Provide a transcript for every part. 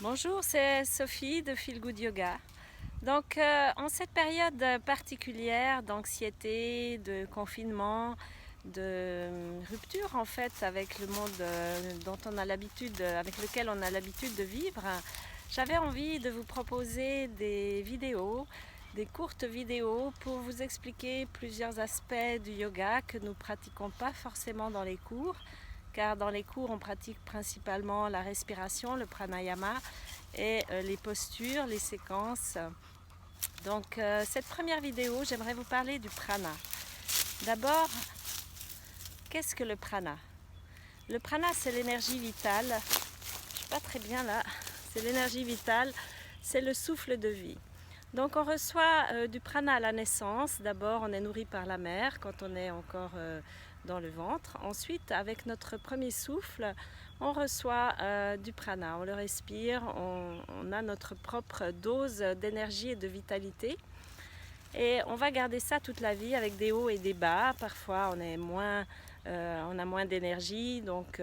Bonjour, c'est Sophie de Feel Good Yoga. Donc, en cette période particulière d'anxiété, de confinement, de rupture en fait avec le monde dont on a l'habitude, avec lequel on a l'habitude de vivre, j'avais envie de vous proposer des vidéos, des courtes vidéos pour vous expliquer plusieurs aspects du yoga que nous pratiquons pas forcément dans les cours, car dans les cours on pratique principalement la respiration, le pranayama et les postures, les séquences. Donc cette première vidéo, j'aimerais vous parler du prana. D'abord, qu'est-ce que le prana? Le prana, c'est l'énergie vitale. Je ne suis pas très bien là. C'est l'énergie vitale, c'est le souffle de vie. Donc on reçoit du prana à la naissance. D'abord, on est nourri par la mère quand on est encore dans le ventre. Ensuite, avec notre premier souffle, on reçoit du prana. On le respire, on a notre propre dose d'énergie et de vitalité. Et on va garder ça toute la vie avec des hauts et des bas. Parfois, on a moins d'énergie, donc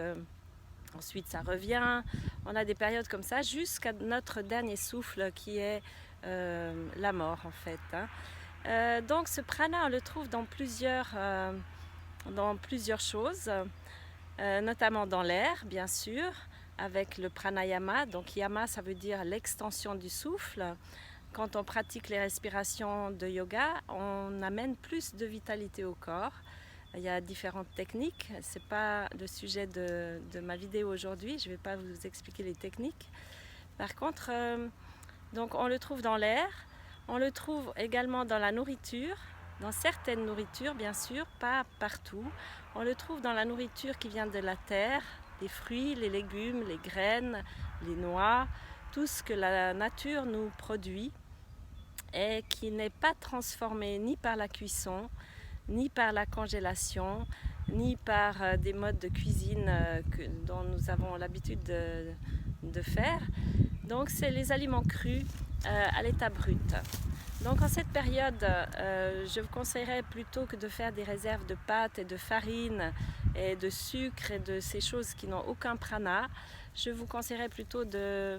ensuite ça revient. On a des périodes comme ça jusqu'à notre dernier souffle qui est la mort en fait. Donc ce prana, on le trouve dans plusieurs choses, notamment dans l'air, bien sûr, avec le pranayama. Donc yama, ça veut dire l'extension du souffle. Quand on pratique les respirations de yoga, on amène plus de vitalité au corps. Il y a différentes techniques. Ce n'est pas le sujet de ma vidéo aujourd'hui. Je ne vais pas vous expliquer les techniques. Par contre, donc on le trouve dans l'air. On le trouve également dans la nourriture, dans certaines nourritures bien sûr, pas partout. On le trouve dans la nourriture qui vient de la terre, les fruits, les légumes, les graines, les noix, tout ce que la nature nous produit et qui n'est pas transformé ni par la cuisson, ni par la congélation, ni par des modes de cuisine dont nous avons l'habitude de faire. Donc c'est les aliments crus à l'état brut. Donc en cette période, je vous conseillerais plutôt que de faire des réserves de pâtes et de farine et de sucre et de ces choses qui n'ont aucun prana, je vous conseillerais plutôt de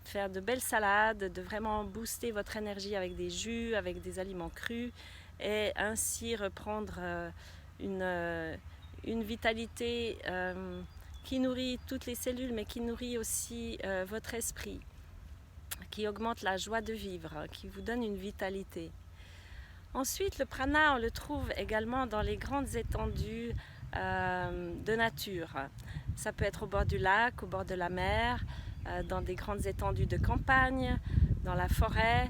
faire de belles salades, de vraiment booster votre énergie avec des jus, avec des aliments crus et ainsi reprendre une vitalité qui nourrit toutes les cellules mais qui nourrit aussi votre esprit, qui augmente la joie de vivre, qui vous donne une vitalité. Ensuite, le prana, on le trouve également dans les grandes étendues de nature. Ça peut être au bord du lac, au bord de la mer, dans des grandes étendues de campagne, dans la forêt,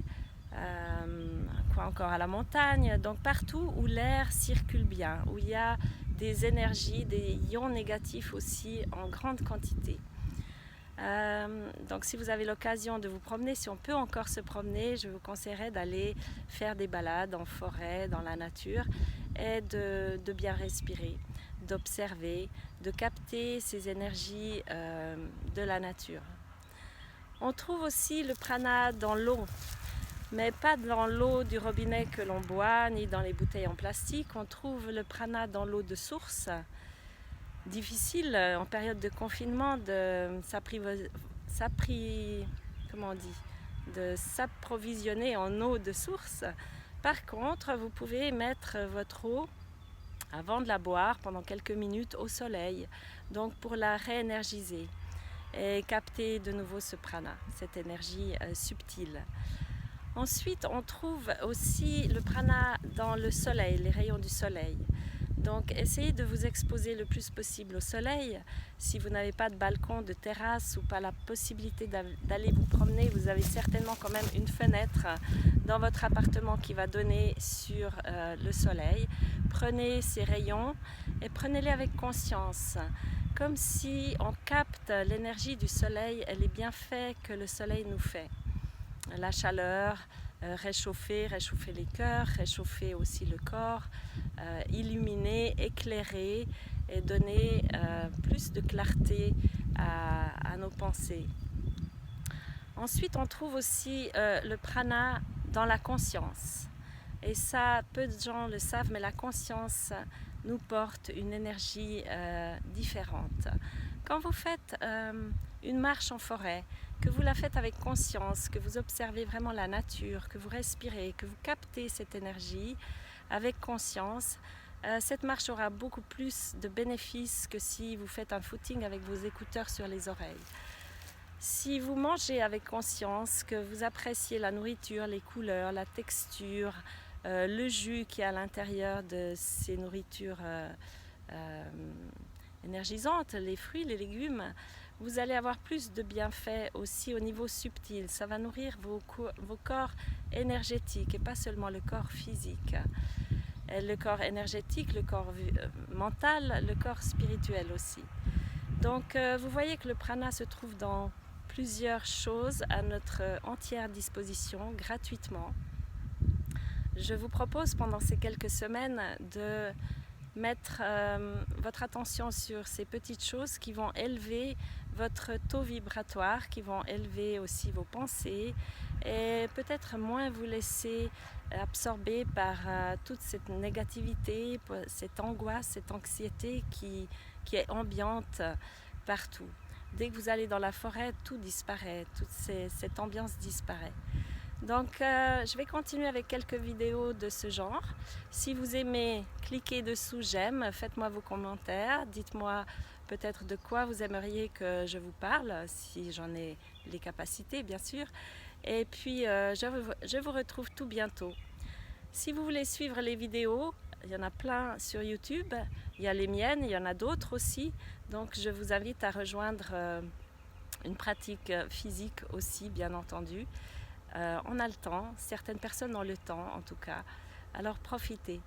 quoi encore, à la montagne. Donc partout où l'air circule bien, où il y a des énergies, des ions négatifs aussi en grande quantité. Donc si vous avez l'occasion de vous promener, si on peut encore se promener, je vous conseillerais d'aller faire des balades en forêt, dans la nature et de bien respirer, d'observer, de capter ces énergies de la nature. On trouve aussi le prana dans l'eau, mais pas dans l'eau du robinet que l'on boit, ni dans les bouteilles en plastique. On trouve le prana dans l'eau de source. Difficile en période de confinement de s'approvisionner en eau de source. Par contre, vous pouvez mettre votre eau avant de la boire pendant quelques minutes au soleil, donc pour la réénergiser et capter de nouveau ce prana, cette énergie subtile. Ensuite, on trouve aussi le prana dans le soleil, les rayons du soleil. Donc essayez de vous exposer le plus possible au soleil. Si vous n'avez pas de balcon, de terrasse ou pas la possibilité d'aller vous promener, vous avez certainement quand même une fenêtre dans votre appartement qui va donner sur le soleil. Prenez ces rayons et prenez-les avec conscience, comme si on capte l'énergie du soleil et les bienfaits que le soleil nous fait. La chaleur, réchauffer les cœurs, réchauffer aussi le corps, illuminer, éclairer et donner plus de clarté à nos pensées. Ensuite, on trouve aussi le prana dans la conscience. Et ça, peu de gens le savent, mais la conscience nous porte une énergie différente. Quand vous faites une marche en forêt, que vous la faites avec conscience, que vous observez vraiment la nature, que vous respirez, que vous captez cette énergie avec conscience, cette marche aura beaucoup plus de bénéfices que si vous faites un footing avec vos écouteurs sur les oreilles. Si vous mangez avec conscience, que vous appréciez la nourriture, les couleurs, la texture, le jus qui est à l'intérieur de ces nourritures énergisantes, les fruits, les légumes, vous allez avoir plus de bienfaits aussi au niveau subtil. Ça va nourrir vos corps énergétiques et pas seulement le corps physique. Le corps énergétique, le corps mental, le corps spirituel aussi. Donc vous voyez que le prana se trouve dans plusieurs choses à notre entière disposition gratuitement. Je vous propose pendant ces quelques semaines de mettre votre attention sur ces petites choses qui vont élever votre taux vibratoire, qui vont élever aussi vos pensées et peut-être moins vous laisser absorber par toute cette négativité, cette angoisse, cette anxiété qui est ambiante partout. Dès que vous allez dans la forêt, tout disparaît, toute cette ambiance disparaît. Donc je vais continuer avec quelques vidéos de ce genre. Si vous aimez, cliquez dessous j'aime, faites-moi vos commentaires, dites-moi peut-être de quoi vous aimeriez que je vous parle, si j'en ai les capacités bien sûr. Et puis je vous retrouve tout bientôt. Si vous voulez suivre les vidéos, il y en a plein sur YouTube, il y a les miennes, il y en a d'autres aussi. Donc je vous invite à rejoindre une pratique physique aussi bien entendu. On a le temps, certaines personnes ont le temps en tout cas, alors profitez.